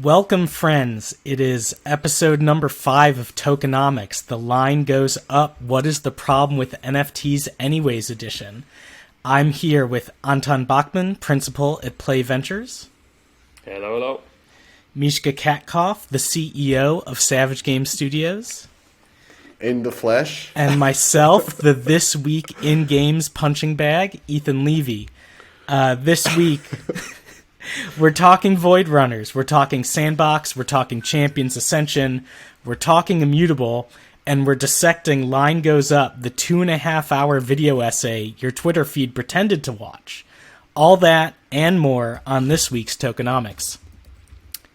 Welcome, friends. It is episode number 5 of Tokenomics. The line goes up. What is the problem with NFTs anyways edition? I'm here with Anton Bachmann, principal at Play Ventures. Hello, hello. Mishka Katkoff, the CEO of Savage Game Studios. In the flesh. And myself, the This Week in Games punching bag, Ethan Levy. This week, we're talking Void Runners, we're talking Sandbox, we're talking Champions Ascension, we're talking Immutable, and we're dissecting Line Goes Up, the 2.5-hour video essay your Twitter feed pretended to watch. All that and more on this week's Tokenomics.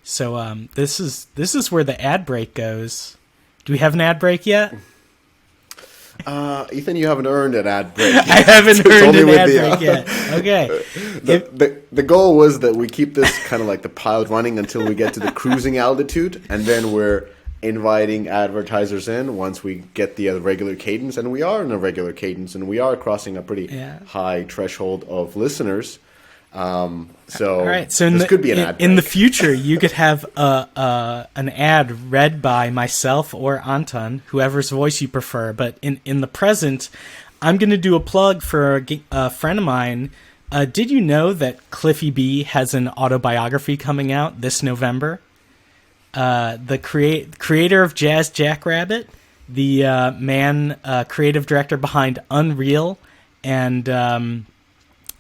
So this is where the ad break goes. Do we have an ad break yet? Ethan, you haven't earned an ad break. I haven't earned an ad break yet. Okay. The goal was that we keep this kind of like the pilot running until we get to the cruising altitude, and then we're inviting advertisers in once we get the regular cadence, and we are in a regular cadence, and we are crossing a pretty high threshold of listeners. So, all right. So this could be an ad break. In the future, you could have an ad read by myself or Anton, whoever's voice you prefer. But in the present, I'm going to do a plug for a friend of mine. Did you know that Cliffy B has an autobiography coming out this November? The creator of Jazz Jackrabbit, the creative director behind Unreal and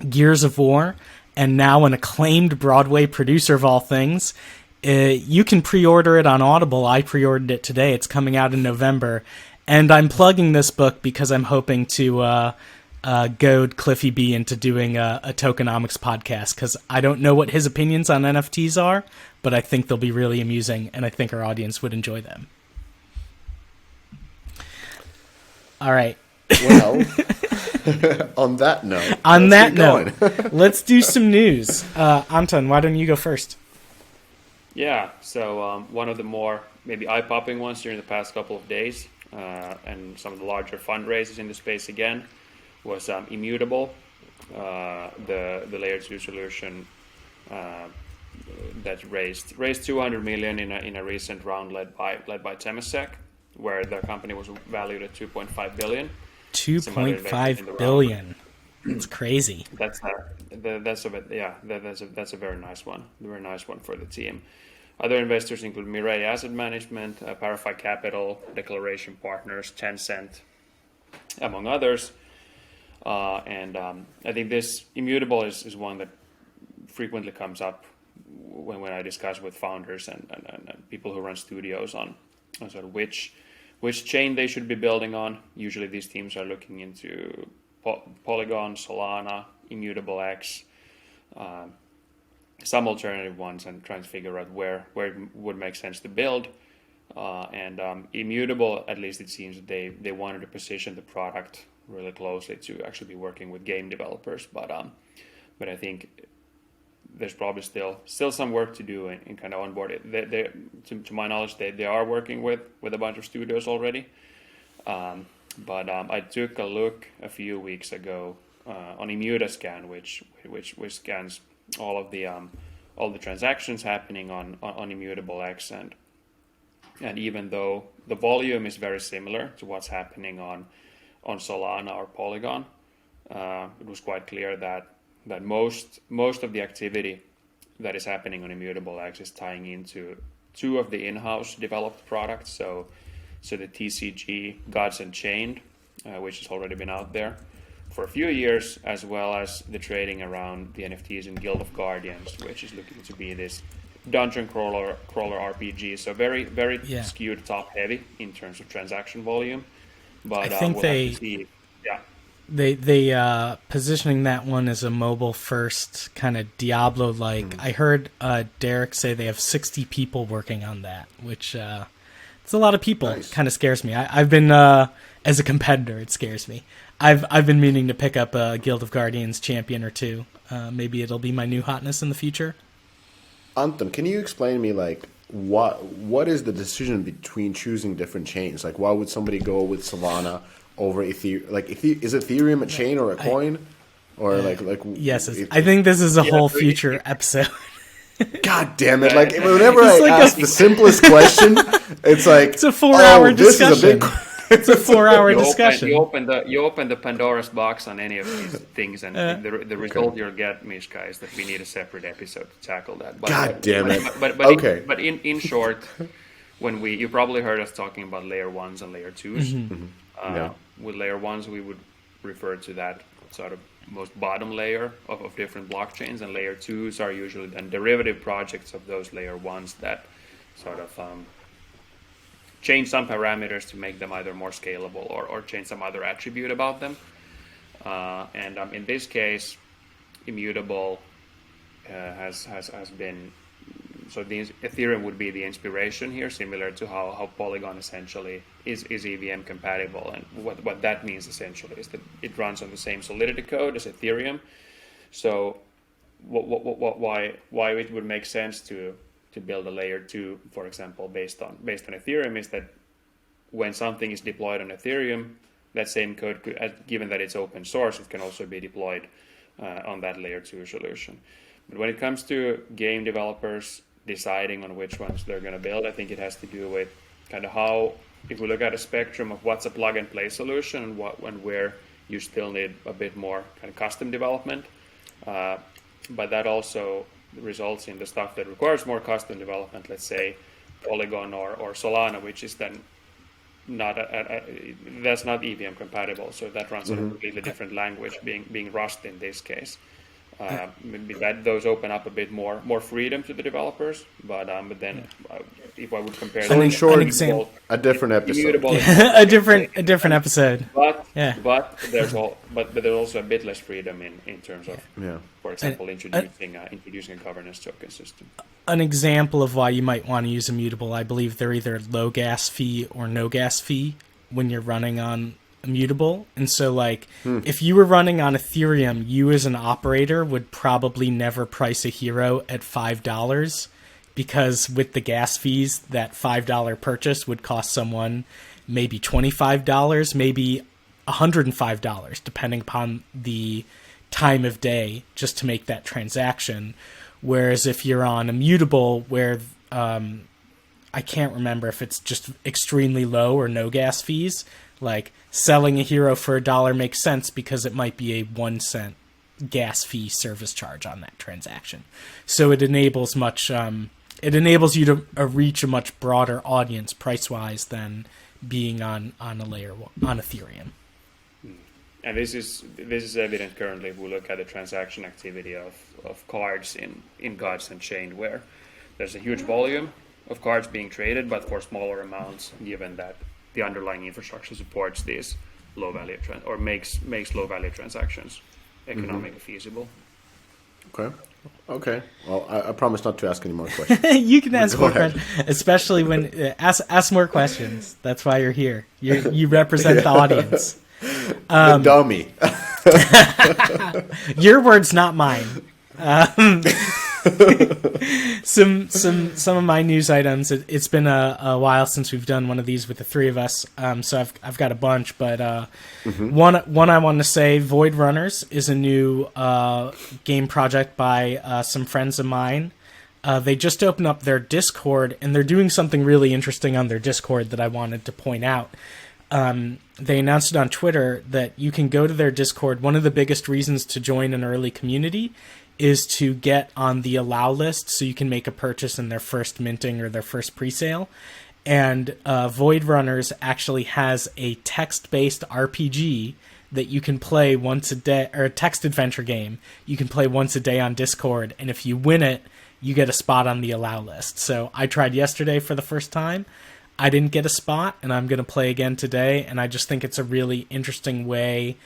Gears of War, and now an acclaimed Broadway producer of all things. You can pre-order it on Audible. I pre-ordered it today. It's coming out in November. And I'm plugging this book because I'm hoping to goad Cliffy B into doing a Tokenomics podcast, because I don't know what his opinions on NFTs are, but I think they'll be really amusing, and I think our audience would enjoy them. All right. Well, on that note, let's do some news. Anton, why don't you go first? Yeah, so one of the more maybe eye-popping ones during the past couple of days, and some of the larger fundraisers in the space again, was Immutable, the layer 2 solution that raised $200 million in a recent round led by Temasek, where the company was valued at $2.5 billion. 2.5 billion. It's crazy. That's a very nice one. A very nice one for the team. Other investors include Mirai Asset Management, Parafai Capital, Declaration Partners, Tencent, among others. And I think this Immutable is one that frequently comes up when I discuss with founders and people who run studios on sort of which chain they should be building on. Usually these teams are looking into Polygon, Solana, Immutable X, some alternative ones, and trying to figure out where it would make sense to build. And Immutable, at least it seems that they wanted to position the product really closely to actually be working with game developers. But I think there's probably still some work to do in kind of onboard it. To my knowledge, they are working with a bunch of studios already. But I took a look a few weeks ago on Immutascan, which scans all the transactions happening on Immutable X, and even though the volume is very similar to what's happening on Solana or Polygon, it was quite clear that most of the activity that is happening on Immutable X is tying into two of the in-house developed products. So the TCG Gods Unchained, which has already been out there for a few years, as well as the trading around the NFTs in Guild of Guardians, which is looking to be this dungeon crawler RPG. So very skewed top heavy in terms of transaction volume. But I think they positioning that one as a mobile first kind of Diablo like. I heard Derek say they have 60 people working on that, which it's a lot of people. Nice. Kind of scares me. I've been as a competitor, it scares me. I've been meaning to pick up a Guild of Guardians champion or two. Maybe it'll be my new hotness in the future. Anton, can you explain to me like what is the decision between choosing different chains? Like, why would somebody go with Solana over Ethereum? Like, is Ethereum a chain or a coin, or like? Yes, I think this is a whole future episode. God damn it! Like whenever It's I like ask the simplest question, it's like It's a 4-hour discussion. This is a big. It's a 4-hour discussion. You open the Pandora's box on any of these things, and the result you'll get, Mishka, is that we need a separate episode to tackle that. God damn it! But Okay. But in short, you probably heard us talking about layer 1s and layer 2s. Yeah. With layer 1s, we would refer to that sort of most bottom layer of different blockchains, and layer 2s are usually then derivative projects of those layer 1s that sort of change some parameters to make them either more scalable or change some other attribute about them. And in this case, immutable has been, so the Ethereum would be the inspiration here, similar to how Polygon essentially is EVM compatible. And what that means essentially is that it runs on the same Solidity code as Ethereum. So why it would make sense to build a layer 2, for example, based on Ethereum, is that when something is deployed on Ethereum, that same code could, given that it's open source, it can also be deployed on that layer 2 solution. But when it comes to game developers deciding on which ones they're going to build, I think it has to do with kind of how, if we look at a spectrum of what's a plug and play solution and where you still need a bit more kind of custom development, but that also results in the stuff that requires more custom development, let's say Polygon or Solana, which is then not that's not EVM compatible, so that runs on a completely different language, being Rust in this case. Maybe that those open up a bit more freedom to the developers, but then if I would compare, So in short, an example, a different episode. a different episode. But Yeah. but there's also a bit less freedom in terms of, for example, introducing a governance token system. An example of why you might want to use immutable, I believe they're either low gas fee or no gas fee when you're running on immutable. And so like if you were running on Ethereum, you as an operator would probably never price a hero at $5, because with the gas fees, that $5 purchase would cost someone maybe $25, maybe $105, depending upon the time of day, just to make that transaction. Whereas if you're on immutable, where I can't remember if it's just extremely low or no gas fees, like selling a hero for $1 makes sense because it might be a 1 cent gas fee service charge on that transaction. So it enables you to reach a much broader audience price wise than being on a layer on Ethereum. And this is evident currently if we look at the transaction activity of cards in Gods Unchained, where there's a huge volume of cards being traded, but for smaller amounts, given that the underlying infrastructure supports these low value or makes low value transactions economically feasible. Okay. Well, I promise not to ask any more questions. You can ask more questions, especially when ask more questions. That's why you're here. You represent the audience. The dummy. Your words, not mine. Some of my news items. It's been a while since we've done one of these with the three of us. So I've got a bunch, but one I want to say, Void Runners is a new game project by some friends of mine. They just opened up their Discord, and they're doing something really interesting on their Discord that I wanted to point out. They announced it on Twitter that you can go to their Discord. One of the biggest reasons to join an early community is to get on the allow list, so you can make a purchase in their first minting or their first presale. And Void Runners actually has a text-based RPG that you can play once a day, or a text adventure game you can play once a day on Discord. And if you win it, you get a spot on the allow list. So I tried yesterday for the first time. I didn't get a spot, and I'm going to play again today, and I just think it's a really interesting way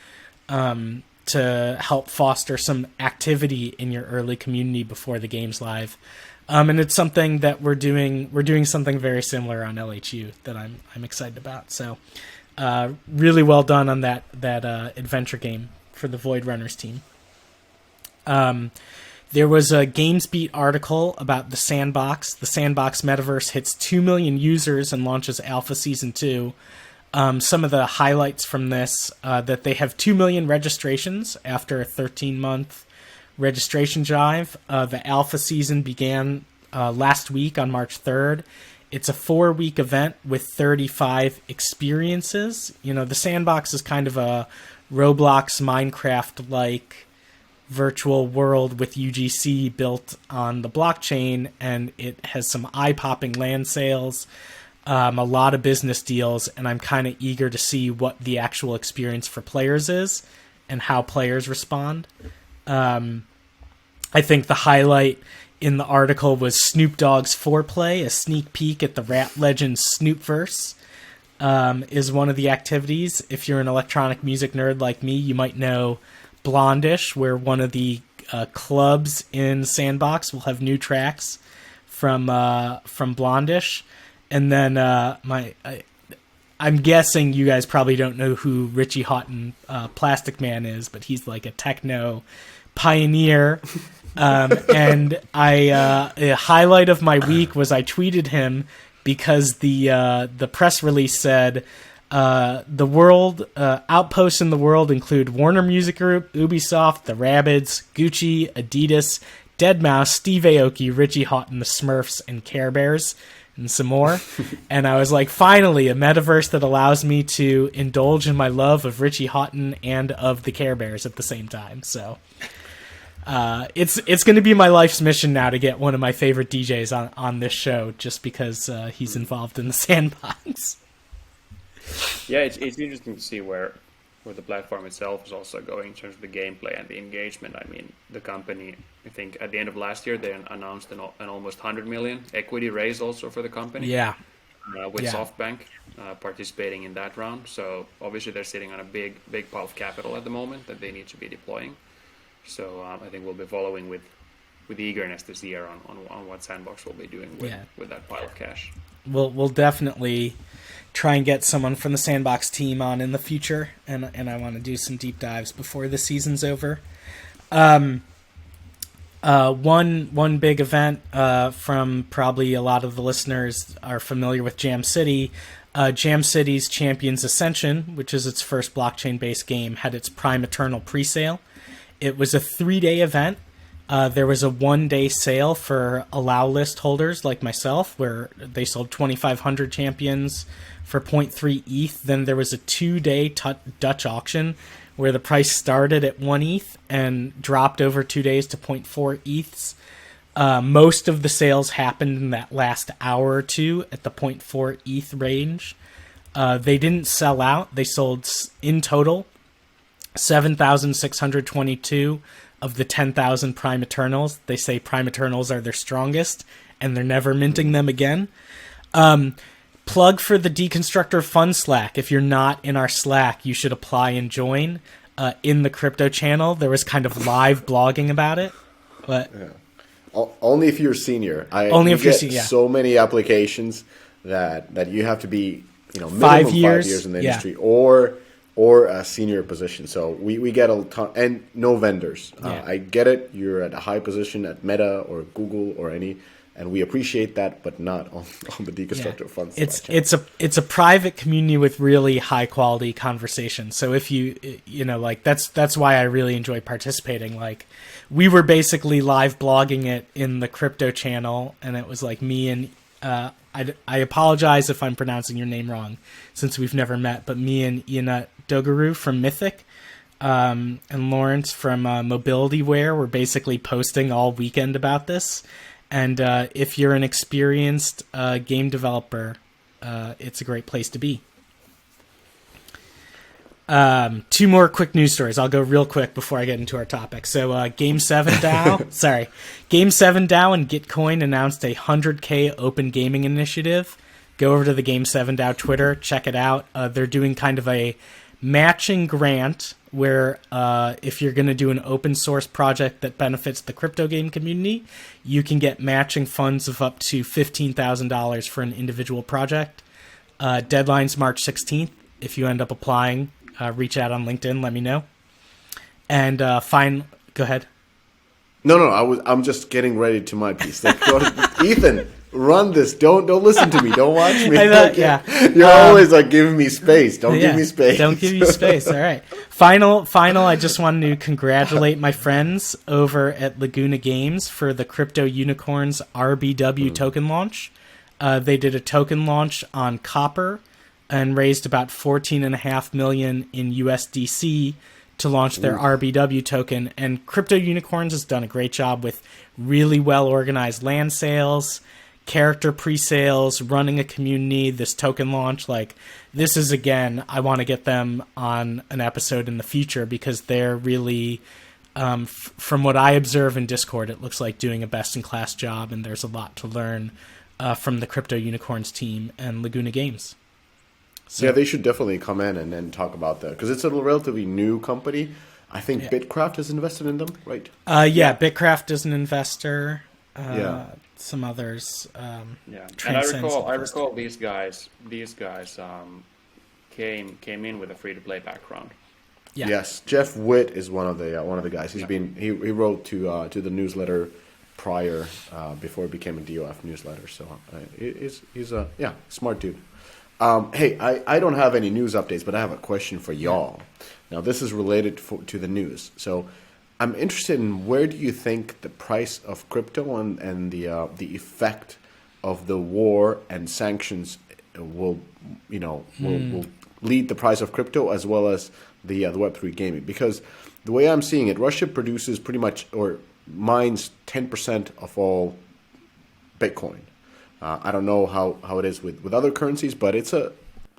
to help foster some activity in your early community before the game's live. And it's something that we're doing. We're doing something very similar on LHU that I'm excited about. So really well done on that adventure game for the Void Runners team. There was a GamesBeat article about the Sandbox. The Sandbox metaverse hits 2 million users and launches Alpha Season 2. Some of the highlights from this, that they have 2 million registrations after a 13-month registration drive. The alpha season began last week on March 3rd. It's a 4-week event with 35 experiences. You know, the Sandbox is kind of a Roblox, Minecraft-like virtual world with UGC built on the blockchain, and it has some eye-popping land sales, a lot of business deals, and I'm kind of eager to see what the actual experience for players is and how players respond. I think the highlight in the article was Snoop Dogg's Foreplay, a sneak peek at the rap legend Snoopverse. Is one of the activities. If you're an electronic music nerd like me, you might know Blondish, where one of the clubs in Sandbox will have new tracks from Blondish. And then I'm guessing you guys probably don't know who Richie Houghton Plastic Man is, but he's like a techno pioneer. And a highlight of my week was I tweeted him because the press release said the world outposts in the world include Warner Music Group, Ubisoft, the Rabbids, Gucci, Adidas, Deadmau5, Steve Aoki, Richie Houghton, the Smurfs, and Care Bears, and some more. And I was like, finally, a metaverse that allows me to indulge in my love of Richie Houghton and of the Care Bears at the same time. So it's going to be my life's mission now to get one of my favorite DJs on this show, just because he's involved in the Sandbox. Yeah, it's interesting to see where the platform itself is also going in terms of the gameplay and the engagement. I mean, the company, I think at the end of last year, they announced an almost 100 million equity raise also for the company. Yeah. With SoftBank participating in that round. So obviously they're sitting on a big pile of capital at the moment that they need to be deploying. So I think we'll be following with eagerness this year on what Sandbox will be doing with that pile of cash. We'll definitely try and get someone from the Sandbox team on in the future, and I want to do some deep dives before the season's over. One big event from probably a lot of the listeners are familiar with Jam City. Jam City's Champions Ascension, which is its first blockchain-based game, had its Prime Eternal pre-sale. It was a 3-day event. There was a 1-day sale for allowlist holders like myself, where they sold 2,500 champions for 0.3 ETH. Then there was a 2-day Dutch auction where the price started at 1 ETH and dropped over 2 days to 0.4 ETHs. Most of the sales happened in that last hour or two at the 0.4 ETH range. They didn't sell out. They sold in total 7,622 of the 10,000 Prime Eternals. They say Prime Eternals are their strongest, and they're never minting them again. Plug for the Deconstructor Fun Slack. If you're not in our Slack, you should apply and join. In the crypto channel, there was kind of live blogging about it. But only if you're a senior. Only if you're senior. Yeah. So many applications that you have to be, minimum 5 years, 5 years in the industry, or a senior position. So we get a ton, and no vendors. I get it. You're at a high position at Meta or Google or any, and we appreciate that, but not on the Deconstructor Fund. It's a private community with really high quality conversations. So if you like, that's why I really enjoy participating. Like, we were basically live blogging it in the crypto channel, and it was like me and I apologize if I'm pronouncing your name wrong, since we've never met, but me and Ianat Dogaru from Mythic and Lawrence from Mobilityware were basically posting all weekend about this. And if you're an experienced game developer, it's a great place to be. 2 more quick news stories. I'll go real quick before I get into our topic. So Game 7 DAO, Game 7 DAO and Gitcoin announced a 100K open gaming initiative. Go over to the Game 7 DAO Twitter, check it out. They're doing kind of a matching grant where if you're going to do an open source project that benefits the crypto game community, you can get matching funds of up to $15,000 for an individual project. Deadline's March 16th. If you end up applying, reach out on LinkedIn, let me know. And go ahead. No, I'm just getting ready to my piece. Ethan, run this. Don't listen to me. Don't watch me. I thought, Okay? yeah. You're always like giving me space. Don't give me space. Don't give you space. All right. Final. I just wanted to congratulate my friends over at Laguna Games for the Crypto Unicorns RBW token launch. They did a token launch on Copper and raised about $14.5 million in USDC to launch their RBW token. And Crypto Unicorns has done a great job with really well organized land sales, character pre-sales, running a community, this token launch. Like, this is, again, I want to get them on an episode in the future because they're really, from what I observe in Discord, it looks like doing a best-in-class job, and there's a lot to learn from the Crypto Unicorns team and Laguna Games. So, yeah, they should definitely come in and then talk about that because it's a relatively new company. I think Bitcraft is invested in them, right? Bitcraft is an investor. Some others. And I recall these guys came in with a free to play background. Yeah. Yes, Jeff Witt is one of the guys. He wrote to the newsletter prior before it became a DOF newsletter. So he's a smart dude. Hey, I don't have any news updates, but I have a question for y'all. Now, this is related to the news. So I'm interested in where do you think the price of crypto and the effect of the war and sanctions will lead the price of crypto as well as the Web3 gaming? Because the way I'm seeing it, Russia produces pretty much or mines 10% of all Bitcoin. I don't know how it is with other currencies, but it's a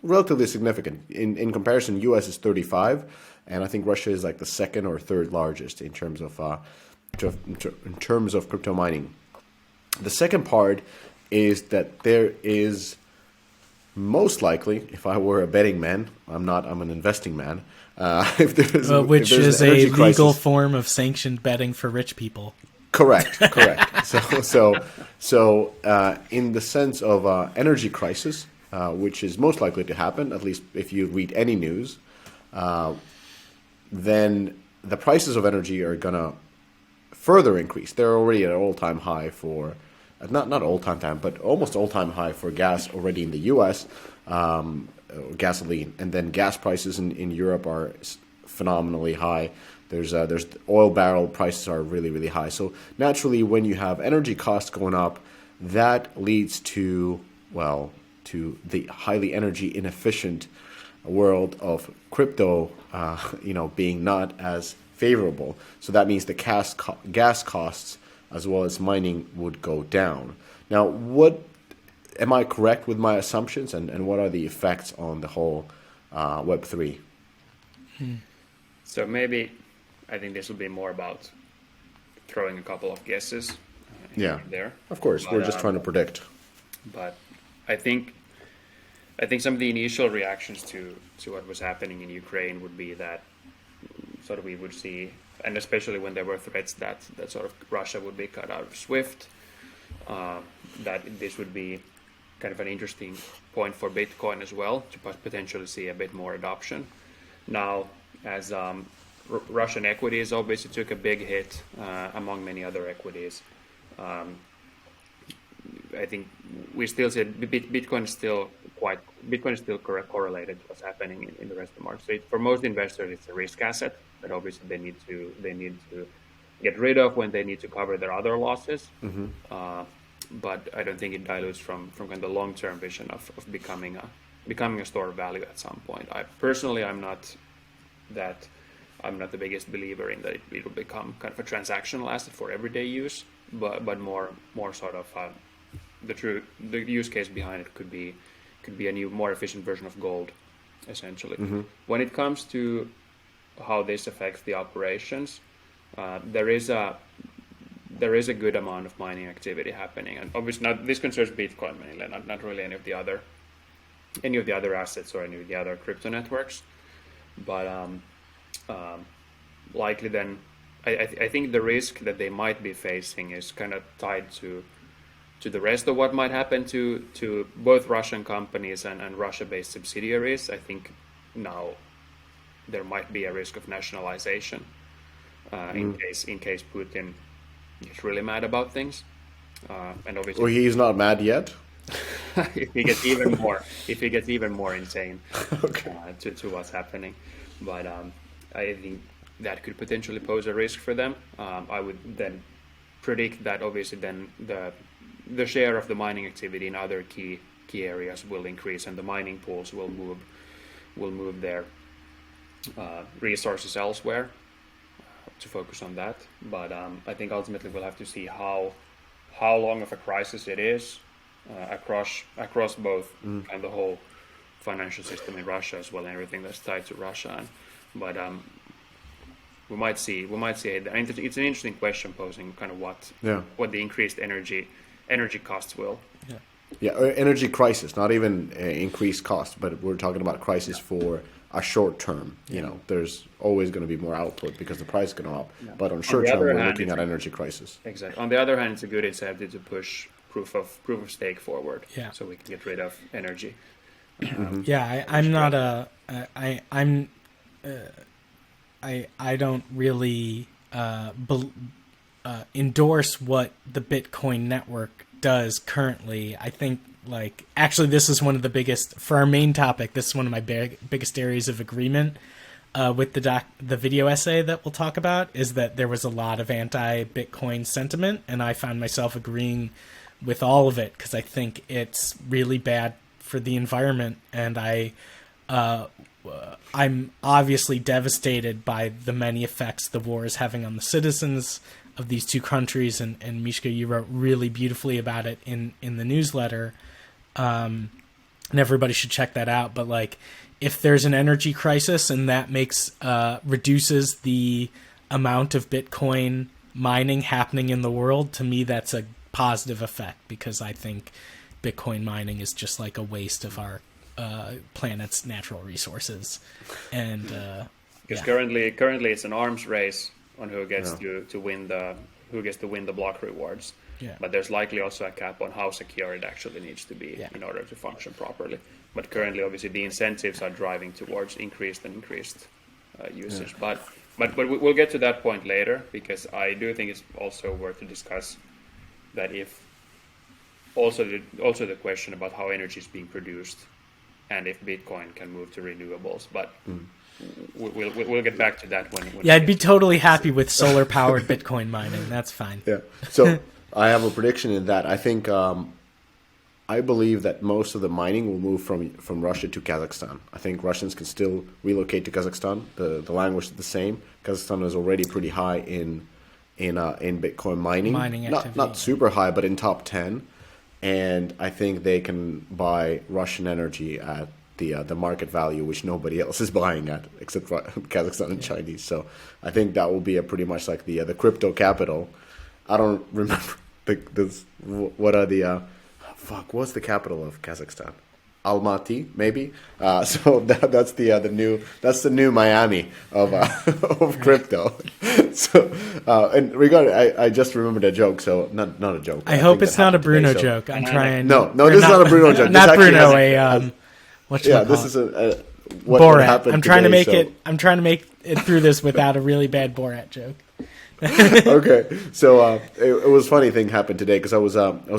relatively significant. In comparison, U.S. is 35, and I think Russia is like the second or third largest in terms of crypto mining. The second part is that there is most likely, if I were a betting man, I'm not. I'm an investing man. Which is a legal form of sanctioned betting for rich people. Correct. So in the sense of energy crisis, which is most likely to happen, at least if you read any news, then the prices of energy are going to further increase. They're already at an all-time high for, not all-time high, but almost all-time high for gas already in the U.S., gasoline. And then gas prices in Europe are phenomenally high. There's oil barrel prices are really, really high. So naturally, when you have energy costs going up, that leads to the highly energy inefficient world of crypto, being not as favorable. So that means the gas costs as well as mining would go down. Now, am I correct with my assumptions, and what are the effects on the whole Web3? So maybe I think this will be more about throwing a couple of guesses there. Of course, we're just trying to predict. But I think some of the initial reactions to what was happening in Ukraine would be that sort of we would see, and especially when there were threats that sort of Russia would be cut out of SWIFT, that this would be kind of an interesting point for Bitcoin as well to potentially see a bit more adoption. Now, as Russian equities obviously took a big hit among many other equities. I think we still see Bitcoin is still correlated to what's happening in the rest of the market. So for most investors, it's a risk asset that obviously they need to get rid of when they need to cover their other losses. Mm-hmm. But I don't think it dilutes from kind of the long-term vision of becoming a store of value at some point. I'm not the biggest believer in that it will become kind of a transactional asset for everyday use, but more sort of the use case behind it could be a new, more efficient version of gold, essentially. Mm-hmm. When it comes to how this affects the operations, there is a good amount of mining activity happening, and obviously this concerns Bitcoin mainly, not really any of the other assets or any of the other crypto networks, but likely then I think the risk that they might be facing is kind of tied to the rest of what might happen to both Russian companies and Russia-based subsidiaries. I think now there might be a risk of nationalization in case Putin gets really mad about things. And obviously, Or he's not mad yet. if he gets even more insane Okay. to what's happening, but I think that could potentially pose a risk for them. I would then predict that obviously then the share of the mining activity in other key areas will increase, and the mining pools will move their resources elsewhere to focus on that. But I think ultimately we'll have to see how long of a crisis it is across both and the whole financial system in Russia as well, and everything that's tied to Russia. But we might see. And it's an interesting question posing kind of what the increased energy costs will. Yeah, energy crisis, not even increased cost, but we're talking about crisis for a short term. You know, there's always going to be more output because the price is going up. Yeah. But on short term, we're looking at energy crisis. Exactly. On the other hand, it's a good incentive to push proof of stake forward. Yeah. So we can get rid of energy. I don't really endorse what the Bitcoin network does currently. I think, like, actually this is one of the biggest, for our main topic, this is one of my biggest areas of agreement with the video essay that we'll talk about, is that there was a lot of anti-Bitcoin sentiment, and I found myself agreeing with all of it because I think it's really bad for the environment, and I'm obviously devastated by the many effects the war is having on the citizens of these two countries, and Mishka, you wrote really beautifully about it in the newsletter, and everybody should check that out. But like, if there's an energy crisis and that reduces the amount of Bitcoin mining happening in the world, to me that's a positive effect, because I think Bitcoin mining is just like a waste of our planet's natural resources. And because currently it's an arms race on who gets to win the block rewards. Yeah. But there's likely also a cap on how secure it actually needs to be in order to function properly. But currently, obviously, the incentives are driving towards increased usage. Yeah. But we'll get to that point later, because I do think it's also worth to discuss that if also the question about how energy is being produced and if Bitcoin can move to renewables. But we'll get back to that when I'd be totally happy with solar powered Bitcoin mining. That's fine. Yeah. So I have a prediction in that. I think I believe that most of the mining will move from Russia to Kazakhstan. I think Russians can still relocate to Kazakhstan. The language is the same. Kazakhstan is already pretty high in Bitcoin mining activity. Not super high, but in top 10. And I think they can buy Russian energy at the market value, which nobody else is buying at except for Kazakhstan and Chinese. So I think that will be a pretty much like the crypto capital. I don't remember what are the what's the capital of Kazakhstan? Almaty, maybe. So that's the new Miami of crypto. So and regarding, I just remembered a joke. So not a joke. I hope it's not a Bruno joke. I'm trying. No, this is not a Bruno joke. Not Bruno. This is what Borat. happened. I'm trying today, to make it. I'm trying to make it through this without a really bad Borat joke. Okay, so it was a funny thing happened today, because I was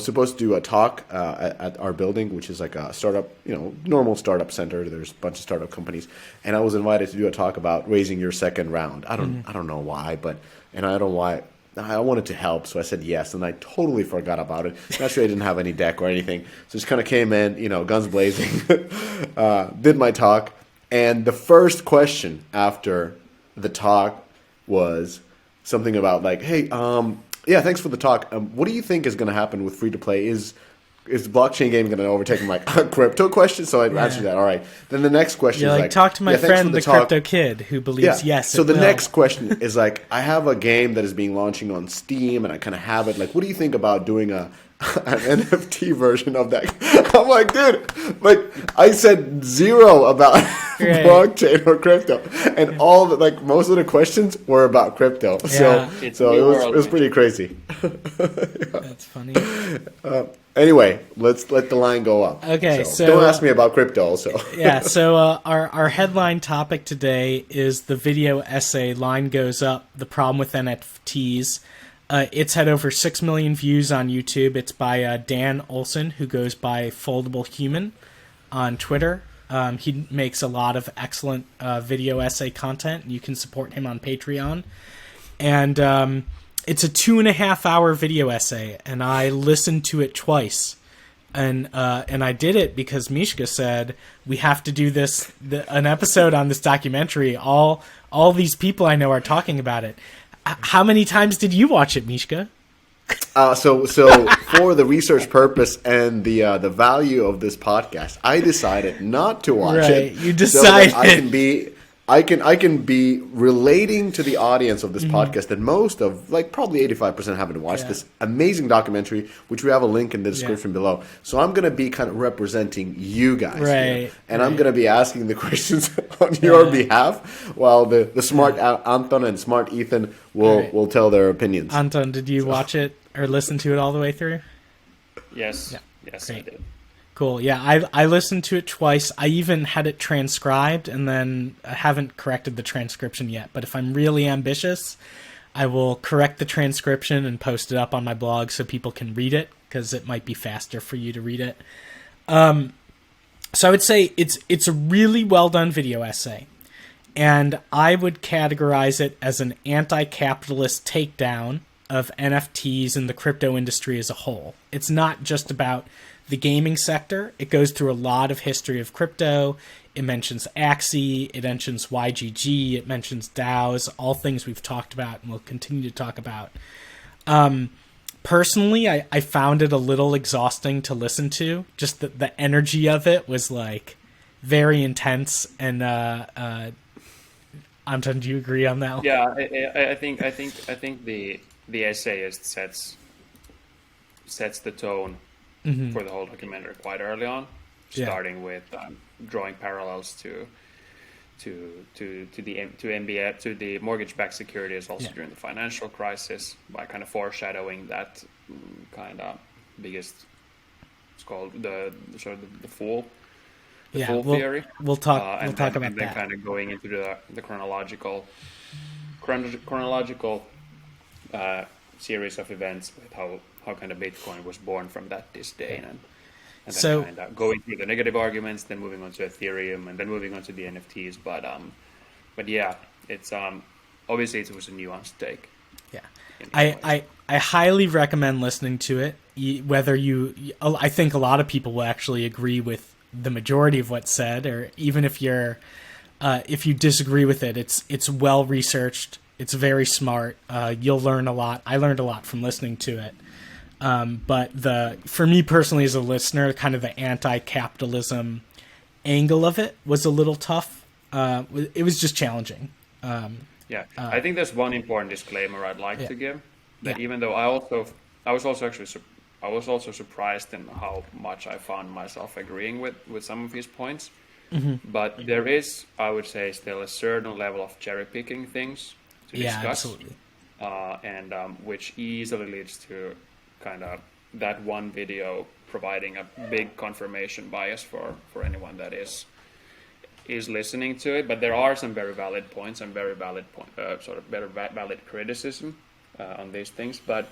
supposed to do a talk at our building, which is like a startup, normal startup center. There's a bunch of startup companies, and I was invited to do a talk about raising your second round. I don't know why, I wanted to help, so I said yes, and I totally forgot about it. Naturally, I didn't have any deck or anything, so just kind of came in, guns blazing, did my talk, and the first question after the talk was something about like, hey, thanks for the talk. What do you think is going to happen with free to play? Is the blockchain game going to overtake my crypto question? So I'd answer that. All right. Then the next question is like, talk to my friend, the crypto kid, who believes yes. So the next question is like, I have a game that is being launching on Steam, and I kind of have it. Like, what do you think about doing an NFT version of that? I'm like, dude, like I said zero about blockchain or crypto, and most of the questions were about crypto. Yeah. So it was pretty crazy. That's funny. Anyway, let's let the line go up. Okay, so don't ask me about crypto also. Yeah, so our headline topic today is the video essay "Line Goes Up: The Problem with NFTs." It's had over 6 million views on YouTube. It's by Dan Olson, who goes by Foldable Human on Twitter. He makes a lot of excellent video essay content. You can support him on Patreon. And it's a 2.5 hour video essay, and I listened to it twice. And I did it because Mishka said we have to do an episode on this documentary. All these people I know are talking about it. How many times did you watch it, Mishka? So for the research purpose and the value of this podcast, I decided not to watch it. You decided so that I can be relating to the audience of this podcast that most of, like, probably 85% haven't watched this amazing documentary, which we have a link in the description below. So I'm going to be kind of representing you guys here, and I'm going to be asking the questions on your behalf, while the smart Anton and smart Ethan will tell their opinions. Anton, did you watch it or listen to it all the way through? Yes. Yeah. Yes, Great. I did. Cool. Yeah, I listened to it twice. I even had it transcribed, and then I haven't corrected the transcription yet. But if I'm really ambitious, I will correct the transcription and post it up on my blog so people can read it, because it might be faster for you to read it. So I would say it's a really well done video essay, and I would categorize it as an anti-capitalist takedown of NFTs and the crypto industry as a whole. It's not just about the gaming sector. It goes through a lot of history of crypto. It mentions Axie, it mentions YGG, it mentions DAOs, all things we've talked about and will continue to talk about. Personally, I found it a little exhausting to listen to. Just the energy of it was like very intense. And Anton, do you agree on that? Yeah, I think the essayist sets the tone for the whole documentary quite early on, starting with drawing parallels to MBS, to the mortgage-backed securities also during the financial crisis, by kind of foreshadowing that kind of biggest, it's called the fool theory. We'll talk about that. And then kind of going into the chronological series of events with how kind of Bitcoin was born from that disdain, and then so, kind of going through the negative arguments, then moving on to Ethereum, and then moving on to the NFTs. But yeah, it's obviously it was a nuanced take. Yeah, I highly recommend listening to it. Whether I think a lot of people will actually agree with the majority of what's said, or even if you disagree with it, it's well researched. It's very smart. You'll learn a lot. I learned a lot from listening to it. But for me personally as a listener, kind of the anti-capitalism angle of it was a little tough. It was just challenging. I think there's one important disclaimer I'd like to give. That even though I was also surprised in how much I found myself agreeing with some of his points. Mm-hmm. But there is, I would say, still a certain level of cherry picking things to discuss. Absolutely. And which easily leads to kind of that one video providing a big confirmation bias for anyone that is listening to it. But there are some very valid points and very valid valid criticism on these things. But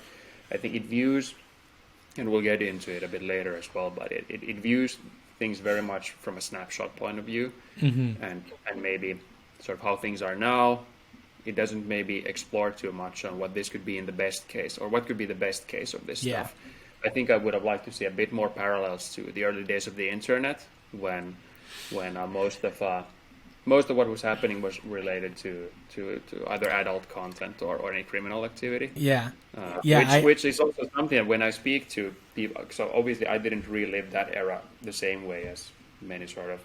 I think it views, and we'll get into it a bit later as well, but it views things very much from a snapshot point of view, and maybe sort of how things are now. It doesn't maybe explore too much on what this could be in the best case, or what could be the best case of this stuff. I think I would have liked to see a bit more parallels to the early days of the internet, when most of what was happening was related to either adult content or any criminal activity. Which is also something that when I speak to people, so obviously I didn't relive that era the same way as many sort of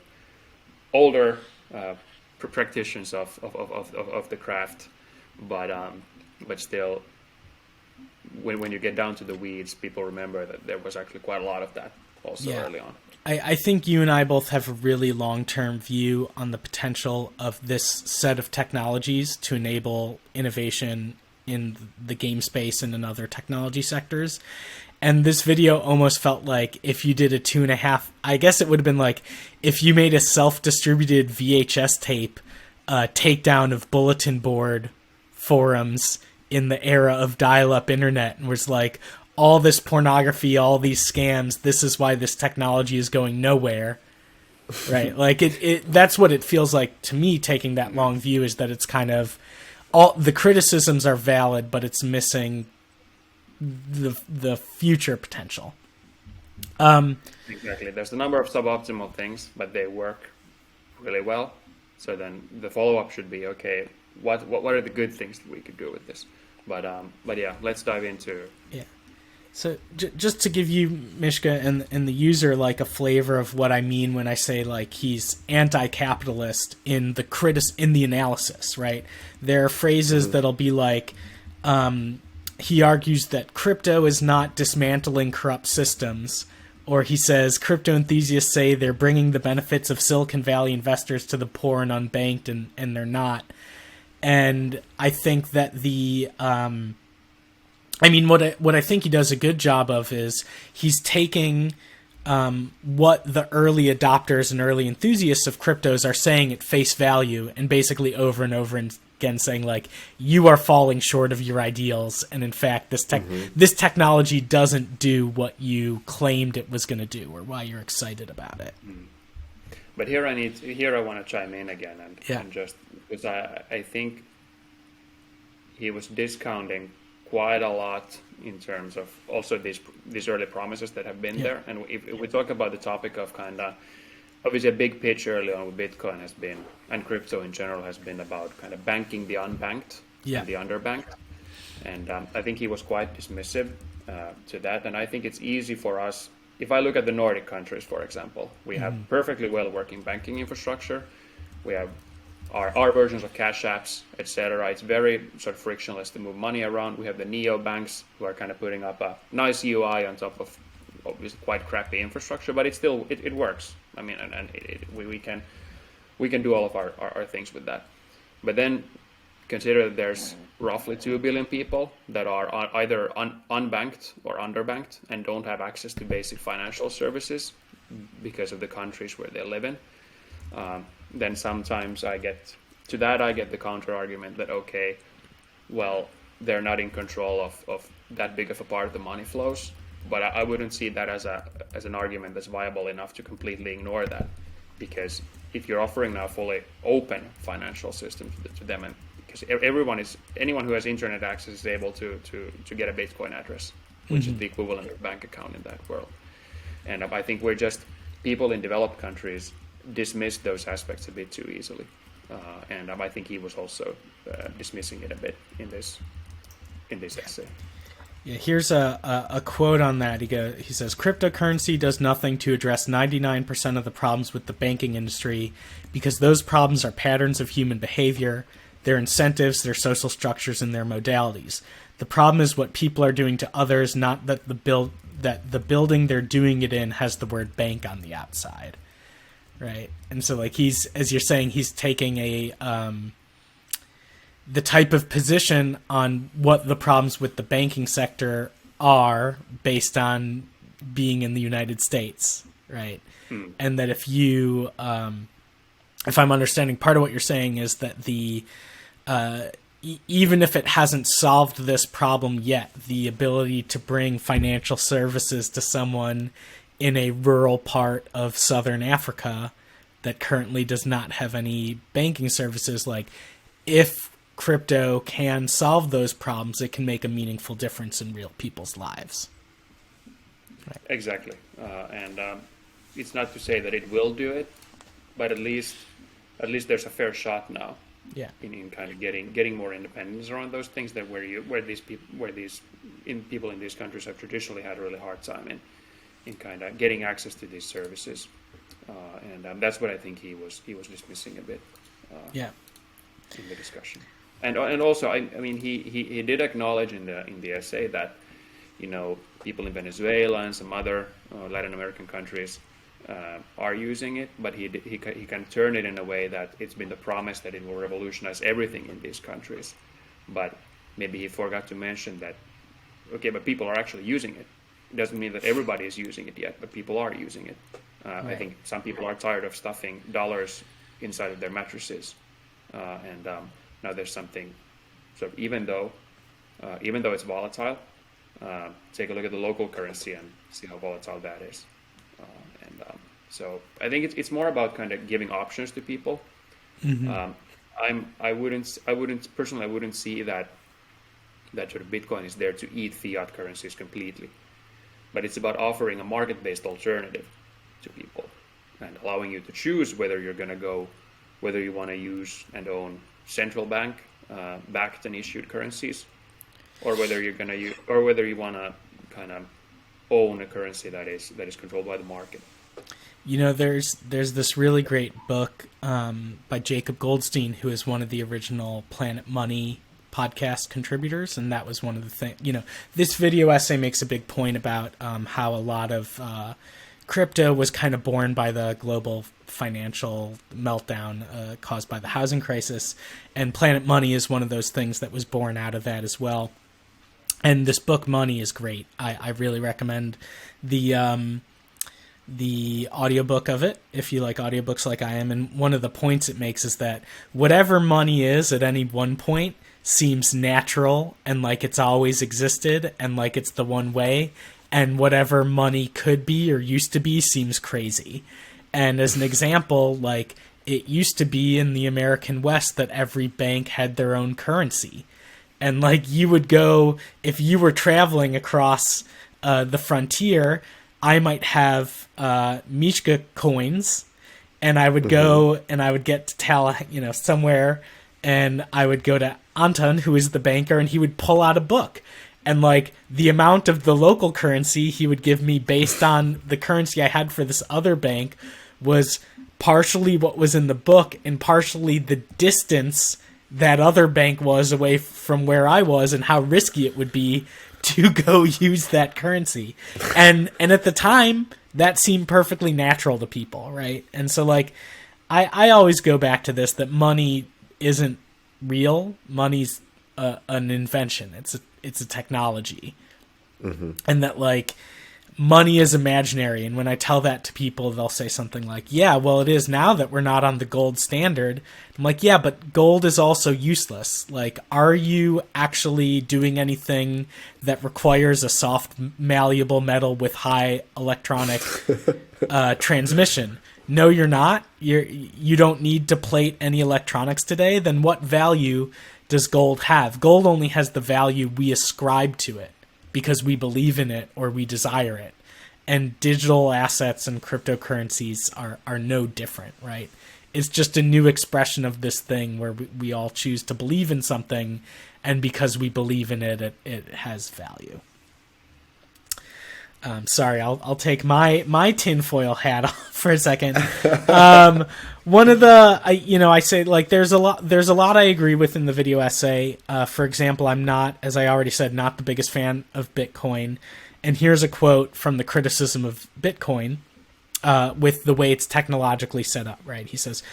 older practitioners of the craft, but still, when you get down to the weeds, people remember that there was actually quite a lot of that also early on. I think you and I both have a really long-term view on the potential of this set of technologies to enable innovation in the game space and in other technology sectors. And this video almost felt like if you did a 2.5, I guess it would have been like if you made a self-distributed VHS tape takedown of bulletin board forums in the era of dial-up internet and was like, all this pornography, all these scams, this is why this technology is going nowhere. Right? Like that's what it feels like to me, taking that long view, is that it's kind of all the criticisms are valid, but it's missing the future potential. Exactly. There's a number of suboptimal things, but they work really well. So then the follow-up should be, okay, what are the good things that we could do with this? But yeah, let's dive into. Yeah. So just to give you, Mishka, and the user, like, a flavor of what I mean when I say, like, he's anti-capitalist in the analysis, right? There are phrases that'll be like, he argues that crypto is not dismantling corrupt systems, or he says crypto enthusiasts say they're bringing the benefits of Silicon Valley investors to the poor and unbanked, and they're not. And I think that what I think he does a good job of is he's taking what the early adopters and early enthusiasts of cryptos are saying at face value, and basically over and over again saying, like, you are falling short of your ideals, and in fact this technology doesn't do what you claimed it was going to do, or why you're excited about it. But here I want to chime in again and just because I think he was discounting quite a lot in terms of also these early promises that have been there. And if we talk about the topic of kind of, obviously a big pitch early on with Bitcoin has been, and crypto in general has been, about kind of banking the unbanked and the underbanked. And I think he was quite dismissive to that. And I think it's easy for us, if I look at the Nordic countries, for example, we have perfectly well working banking infrastructure. We have our versions of cash apps, etc. It's very sort of frictionless to move money around. We have the neo banks who are kind of putting up a nice UI on top of obviously quite crappy infrastructure, but it works. I mean, and we can do all of our things with that. But then consider that there's roughly 2 billion people that are either unbanked or underbanked and don't have access to basic financial services because of the countries where they live in. Then sometimes I get the counter argument that, okay, well, they're not in control of that big of a part of the money flows, but I wouldn't see that as an argument that's viable enough to completely ignore that, because if you're offering now a fully open financial system to them, and because anyone who has internet access is able to get a Bitcoin address, which is the equivalent of a bank account in that world. And I think people in developed countries dismiss those aspects a bit too easily, and I think he was also dismissing it a bit in this essay. Yeah, here's a quote on that. He says, cryptocurrency does nothing to address 99% of the problems with the banking industry, because those problems are patterns of human behavior, their incentives, their social structures, and their modalities. The problem is what people are doing to others, not that the building they're doing it in has the word bank on the outside. Right. And so, like, as you're saying, he's taking the type of position on what the problems with the banking sector are based on being in the United States. Right. And that if I'm understanding, part of what you're saying is that even if it hasn't solved this problem yet, the ability to bring financial services to someone in a rural part of southern Africa that currently does not have any banking services, like, if crypto can solve those problems, it can make a meaningful difference in real people's lives. Right. Exactly. And it's not to say that it will do it, but at least there's a fair shot now. Yeah. In kind of getting more independence around those things that where people in these countries have traditionally had a really hard time in kind of getting access to these services, and that's what I think he was dismissing a bit. In the discussion, and also I mean he did acknowledge in the essay that, you know, people in Venezuela and some other Latin American countries are using it, but he can turn it in a way that it's been the promise that it will revolutionize everything in these countries. But maybe he forgot to mention that, okay, but people are actually using it. It doesn't mean that everybody is using it yet, but people are using it. Right. I think some people are tired of stuffing dollars inside of their mattresses, and now there's something. So even though even though it's volatile. Take a look at the local currency and see how volatile that is. So I think it's more about kind of giving options to people. I wouldn't personally, I wouldn't see that sort of Bitcoin is there to eat fiat currencies completely, but it's about offering a market-based alternative to people and allowing you to choose whether you want to use and own central bank backed and issued currencies, or whether you want to kind of own a currency that is controlled by the market. You know, there's this really great book by Jacob Goldstein, who is one of the original Planet Money podcast contributors, and that was one of the things. You know, this video essay makes a big point about how a lot of crypto was kind of born by the global financial meltdown caused by the housing crisis, and Planet Money is one of those things that was born out of that as well. And this book, Money, is great. I really recommend the audiobook of it if you like audiobooks like I am. And one of the points it makes is that whatever money is at any one point seems natural and like it's always existed and like it's the one way, and whatever money could be or used to be seems crazy. And as an example, like it used to be in the American West that every bank had their own currency. And like you would go, if you were traveling across the frontier, I might have Mishka coins, and I would go and I would get to somewhere, and I would go to Anton, who is the banker, and he would pull out a book. And like the amount of the local currency he would give me based on the currency I had for this other bank was partially what was in the book and partially the distance that other bank was away from where I was and how risky it would be to go use that currency. And at the time, that seemed perfectly natural to people, right? And so like I always go back to this, that money isn't real. Money's an invention. It's a technology. And that like money is imaginary. And when I tell that to people, they'll say something like, yeah, well, it is now that we're not on the gold standard. I'm like, yeah, but gold is also useless. Like, are you actually doing anything that requires a soft, malleable metal with high electronic transmission? No, you're not. You don't need to plate any electronics today. Then what value does gold have? Gold only has the value we ascribe to it, because we believe in it or we desire it. And digital assets and cryptocurrencies are no different, right? It's just a new expression of this thing where we all choose to believe in something, and because we believe in it, it has value. Sorry, I'll take my tinfoil hat off for a second. One of the, I say like there's a lot I agree with in the video essay. For example, I'm not, as I already said, not the biggest fan of Bitcoin. And here's a quote from the criticism of Bitcoin with the way it's technologically set up, right? He says,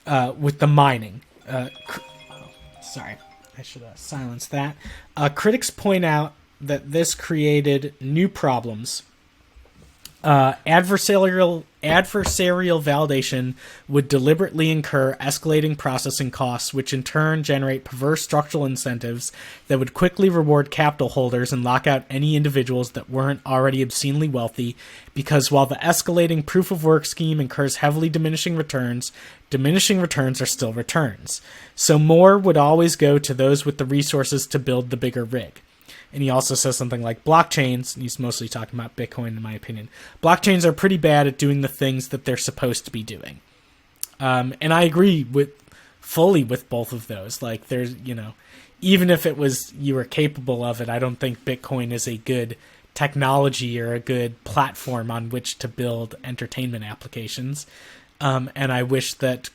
with the mining. Sorry, I should have silenced that. Critics point out that this created new problems. Adversarial validation would deliberately incur escalating processing costs, which in turn generate perverse structural incentives that would quickly reward capital holders and lock out any individuals that weren't already obscenely wealthy, because while the escalating proof-of-work scheme incurs heavily diminishing returns are still returns. So more would always go to those with the resources to build the bigger rig. And he also says something like blockchains, and he's mostly talking about Bitcoin in my opinion. Blockchains are pretty bad at doing the things that they're supposed to be doing. And I agree fully with both of those. Like there's, even if you were capable of it, I don't think Bitcoin is a good technology or a good platform on which to build entertainment applications. And I wish that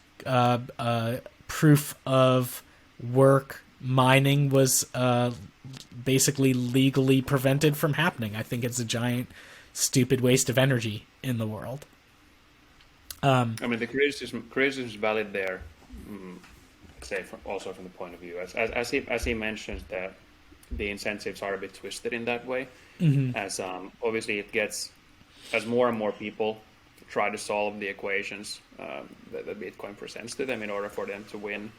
proof of work mining was basically legally prevented from happening. I think it's a giant, stupid waste of energy in the world. I mean, the criticism is valid there. Say also from the point of view, as he mentions, that the incentives are a bit twisted in that way. As obviously it gets, as more and more people try to solve the equations that Bitcoin presents to them in order for them to win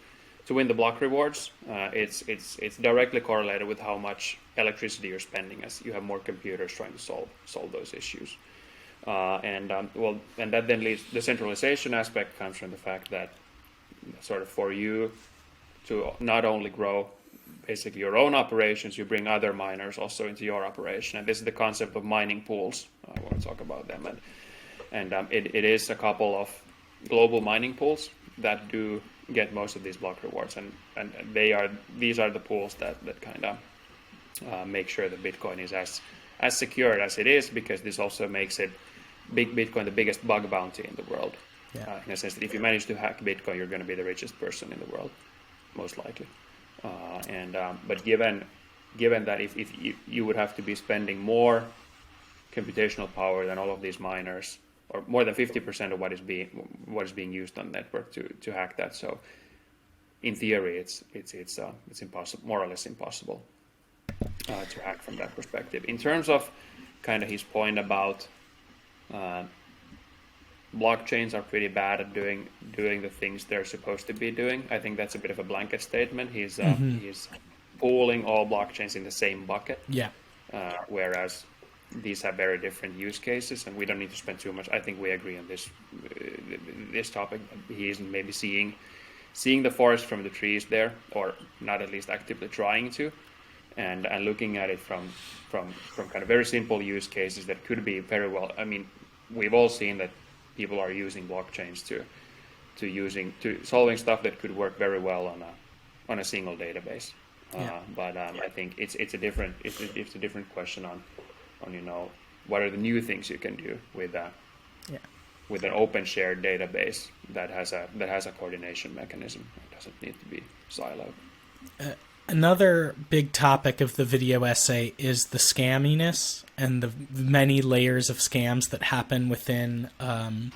to win the block rewards, it's directly correlated with how much electricity you're spending, as you have more computers trying to solve those issues. And that then leads, the centralization aspect comes from the fact that sort of for you to not only grow basically your own operations, you bring other miners also into your operation. And this is the concept of mining pools. I want to talk about them. And it is a couple of global mining pools that do get most of these block rewards. And these are the pools that kind of make sure that Bitcoin is as secure as it is, because this also makes it Bitcoin the biggest bug bounty in the world. Yeah. In a sense that if you manage to hack Bitcoin, you're going to be the richest person in the world, most likely. But given that if you would have to be spending more computational power than all of these miners, or more than 50% of what is being used on the network to hack that, so in theory it's impossible, more or less impossible to hack from that perspective. In terms of kind of his point about blockchains are pretty bad at doing the things they're supposed to be doing, I think that's a bit of a blanket statement. He's pooling all blockchains in the same bucket. Yeah. Whereas these have very different use cases, and we don't need to spend too much. I think we agree on this topic. He isn't maybe seeing the forest from the trees there, or not at least actively trying to, and looking at it from kind of very simple use cases that could be very well. I mean, we've all seen that people are using blockchains to solving stuff that could work very well on a single database. Yeah. But I think it's a different question on what are the new things you can do with an open shared database that has a coordination mechanism. It doesn't need to be siloed. Another big topic of the video essay is the scamminess and the many layers of scams that happen within the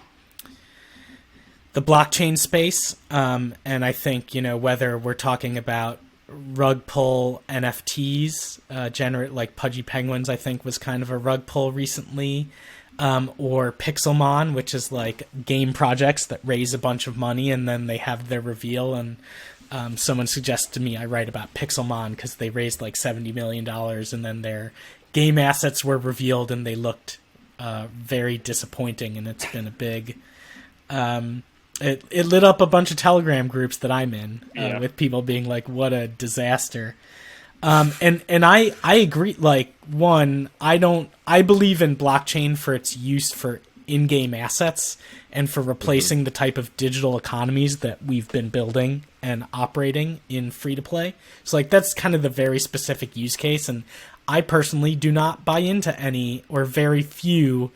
blockchain space. And I think, whether we're talking about rug pull NFTs, generate like Pudgy Penguins, I think was kind of a rug pull recently, or Pixelmon, which is like game projects that raise a bunch of money and then they have their reveal. And someone suggested to me I write about Pixelmon because they raised like $70 million and then their game assets were revealed and they looked very disappointing. And it's been a big... It lit up a bunch of Telegram groups that I'm in with people being like, what a disaster. And I agree. Like, one, I believe in blockchain for its use for in-game assets and for replacing the type of digital economies that we've been building and operating in free-to-play. So like that's kind of the very specific use case. And I personally do not buy into any or very few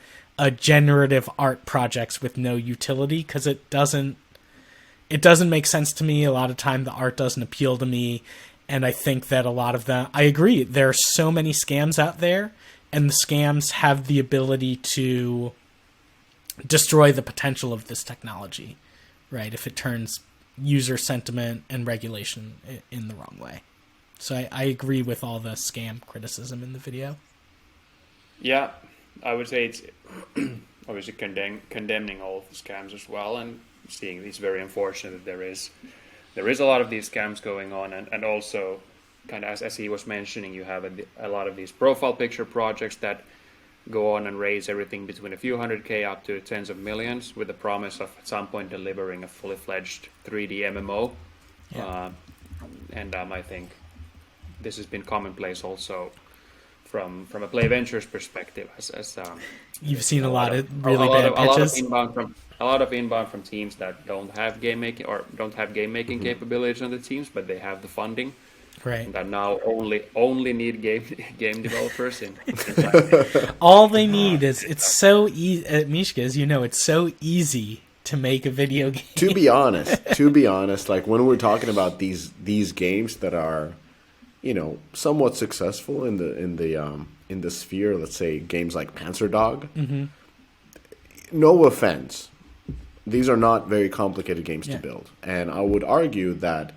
generative art projects with no utility, because it doesn't make sense to me. A lot of time the art doesn't appeal to me, and I think that a lot of them, I agree, there are so many scams out there, and the scams have the ability to destroy the potential of this technology, right, if it turns user sentiment and regulation in the wrong way. So I agree with all the scam criticism in the video. Yeah, I would say it's obviously condemning all of the scams as well, and seeing it's very unfortunate that there is a lot of these scams going on, and also kind of as he was mentioning, you have a lot of these profile picture projects that go on and raise everything between a few $100K up to tens of millions, with the promise of at some point delivering a fully fledged 3D MMO. Yeah. I think this has been commonplace also from a Play Ventures perspective, as you've seen a lot of really bad pitches. A lot of inbound from teams that don't have game making capabilities on the teams, but they have the funding, right? And that now only need game developers in. All they need is it's so easy. Mishka, as you know, it's so easy to make a video game. To be honest, like when we're talking about these games that are, somewhat successful in the sphere, let's say games like Panzer Dog. Mm-hmm. No offense, these are not very complicated games to build, and I would argue that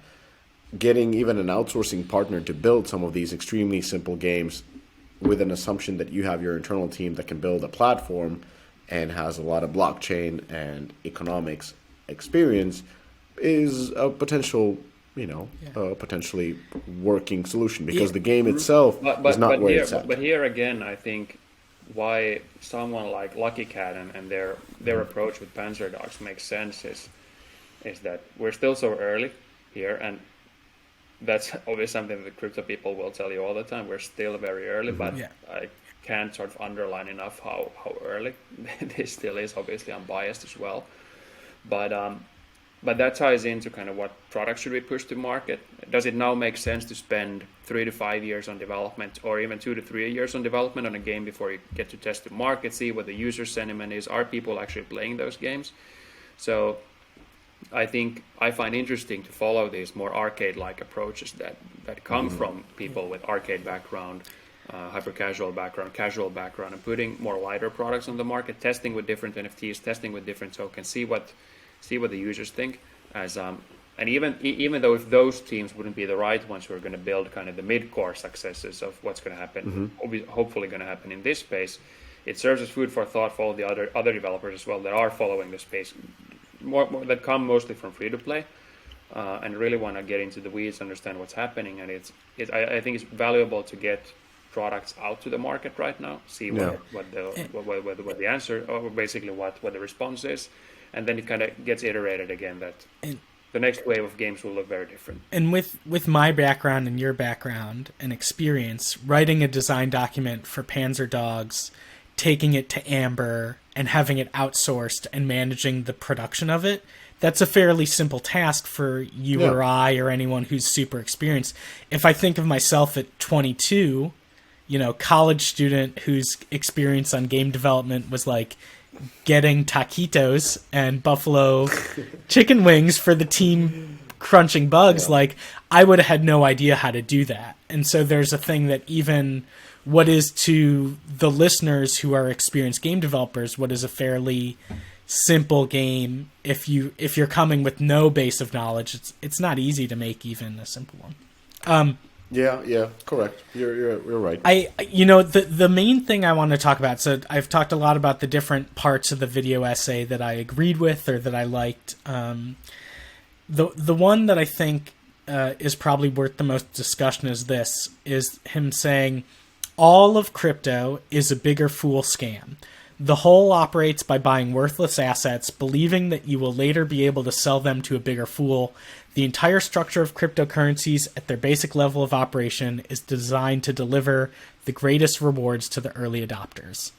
getting even an outsourcing partner to build some of these extremely simple games with an assumption that you have your internal team that can build a platform and has a lot of blockchain and economics experience is a potential potentially working solution, because the game itself is not where it's at. But here again, I think why someone like Lucky Cat and their approach with Panzer Dogs makes sense is that we're still so early here, and that's always something that the crypto people will tell you all the time. We're still very early, but I can't sort of underline enough how early this still is. Obviously, I'm biased as well, but that ties into kind of what products should we push to market. Does it now make sense to spend 3 to 5 years on development, or even 2 to 3 years on development on a game before you get to test the market, see what the user sentiment is? Are people actually playing those games? So I think I find interesting to follow these more arcade-like approaches that come from people with arcade background, hyper-casual background, casual background, and putting more lighter products on the market, testing with different NFTs, testing with different tokens, see what the users think. And even though if those teams wouldn't be the right ones who are going to build kind of the mid-core successes of what's going to happen, hopefully going to happen in this space, it serves as food for thought for all the other developers as well that are following the space, more that come mostly from free-to-play, and really want to get into the weeds, understand what's happening. And I think it's valuable to get products out to the market right now, see what the answer, or basically what the response is, and then it kind of gets iterated again that the next wave of games will look very different. And with my background and your background and experience, writing a design document for Panzer Dogs, taking it to Amber, and having it outsourced and managing the production of it, that's a fairly simple task for you or I or anyone who's super experienced. If I think of myself at 22, college student whose experience on game development was like getting taquitos and buffalo chicken wings for the team crunching bugs, like I would have had no idea how to do that. And so there's a thing that even what is to the listeners who are experienced game developers, what is a fairly simple game, if you're coming with no base of knowledge, it's not easy to make even a simple one. Yeah, correct. You're right. The main thing I want to talk about, so I've talked a lot about the different parts of the video essay that I agreed with or that I liked. The one that I think is probably worth the most discussion is him saying all of crypto is a bigger fool scam. The whole operates by buying worthless assets, believing that you will later be able to sell them to a bigger fool. The entire structure of cryptocurrencies at their basic level of operation is designed to deliver the greatest rewards to the early adopters.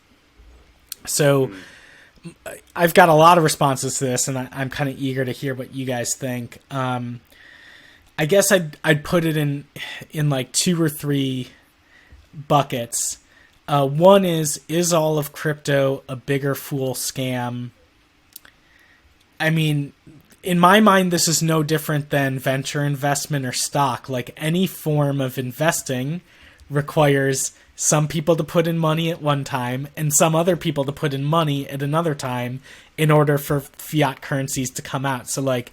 So I've got a lot of responses to this, and I'm kind of eager to hear what you guys think. I guess I'd put it in like 2 or 3 buckets. One is all of crypto a bigger fool scam? I mean, in my mind, this is no different than venture investment or stock. Like any form of investing requires some people to put in money at one time and some other people to put in money at another time in order for fiat currencies to come out. So like,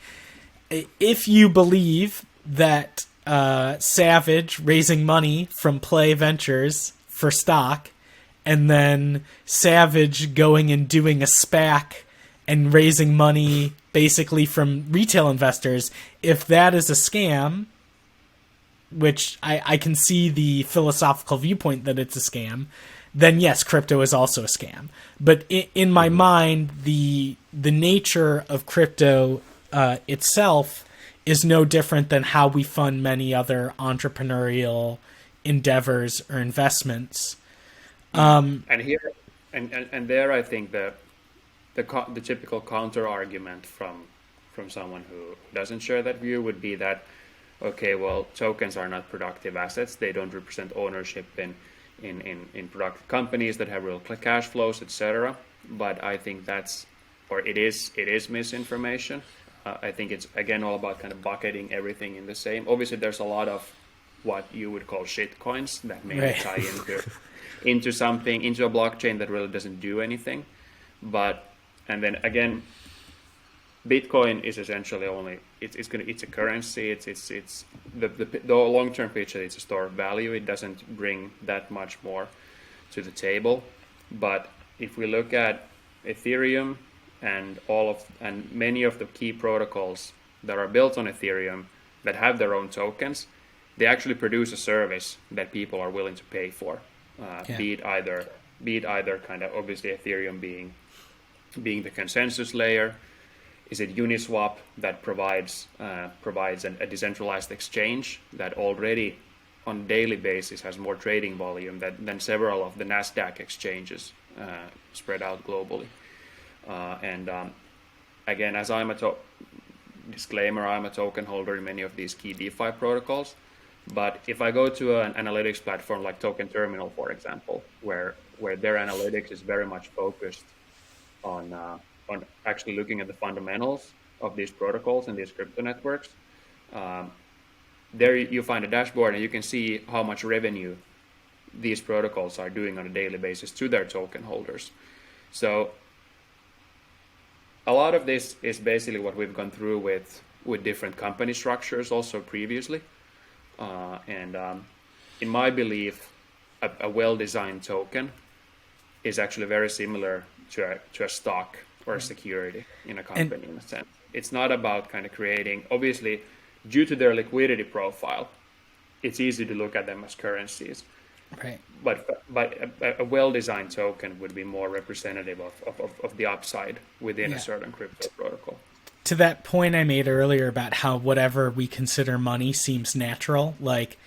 if you believe that Savage raising money from Play Ventures for stock, and then Savage going and doing a SPAC and raising money basically from retail investors, if that is a scam, which I can see the philosophical viewpoint that it's a scam, then yes, crypto is also a scam. But in my mind, the nature of crypto itself is no different than how we fund many other entrepreneurial endeavors or investments. And there, I think the typical counter argument from someone who doesn't share that view would be that, okay, well, tokens are not productive assets; they don't represent ownership in productive companies that have real cash flows, etc. But I think it is misinformation. I think it's again all about kind of bucketing everything in the same. Obviously, there's a lot of what you would call shit coins that may tie into a blockchain that really doesn't do anything. And then again, Bitcoin is essentially only it's a currency. It's the long-term picture. It's a store of value. It doesn't bring that much more to the table. But if we look at Ethereum and many of the key protocols that are built on Ethereum, that have their own tokens, they actually produce a service that people are willing to pay for. Be it either kind of obviously Ethereum being the consensus layer. Is it Uniswap that provides a decentralized exchange that already on a daily basis has more trading volume than several of the NASDAQ exchanges spread out globally. Again, as disclaimer, I'm a token holder in many of these key DeFi protocols. But if I go to an analytics platform like Token Terminal, for example, where their analytics is very much focused on actually looking at the fundamentals of these protocols and these crypto networks, there you find a dashboard and you can see how much revenue these protocols are doing on a daily basis to their token holders. So a lot of this is basically what we've gone through with different company structures also previously. In my belief, a well-designed token is actually very similar to a stock or a security in a company in a sense. It's not about kind of creating, obviously, due to their liquidity profile, it's easy to look at them as currencies. Right. But a well-designed token would be more representative of the upside within a certain crypto protocol. To that point I made earlier about how whatever we consider money seems natural, like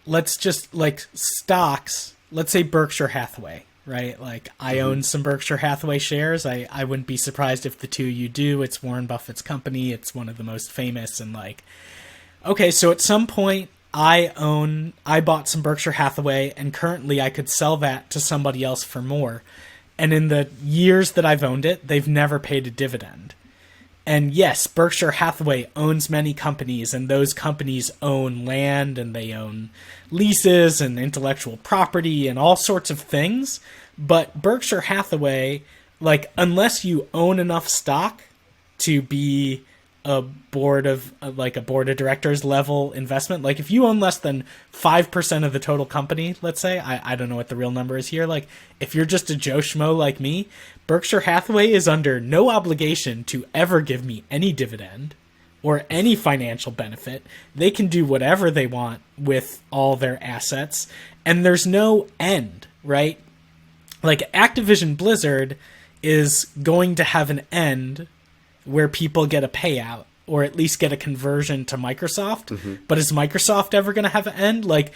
let's just like stocks, let's say Berkshire Hathaway, right? Like I own some Berkshire Hathaway shares. I wouldn't be surprised if the two you do. It's Warren Buffett's company. It's one of the most famous, and like, okay, so at some point I bought some Berkshire Hathaway, and currently I could sell that to somebody else for more. And in the years that I've owned it, they've never paid a dividend. And yes, Berkshire Hathaway owns many companies, and those companies own land, and they own leases and intellectual property and all sorts of things. But Berkshire Hathaway, like, unless you own enough stock to be a board of directors level investment, like if you own less than 5% of the total company, let's say, I don't know what the real number is here, like if you're just a Joe Schmo like me, Berkshire Hathaway is under no obligation to ever give me any dividend or any financial benefit. They can do whatever they want with all their assets, and there's no end, right? Like Activision Blizzard is going to have an end where people get a payout or at least get a conversion to Microsoft. But is Microsoft ever going to have an end? Like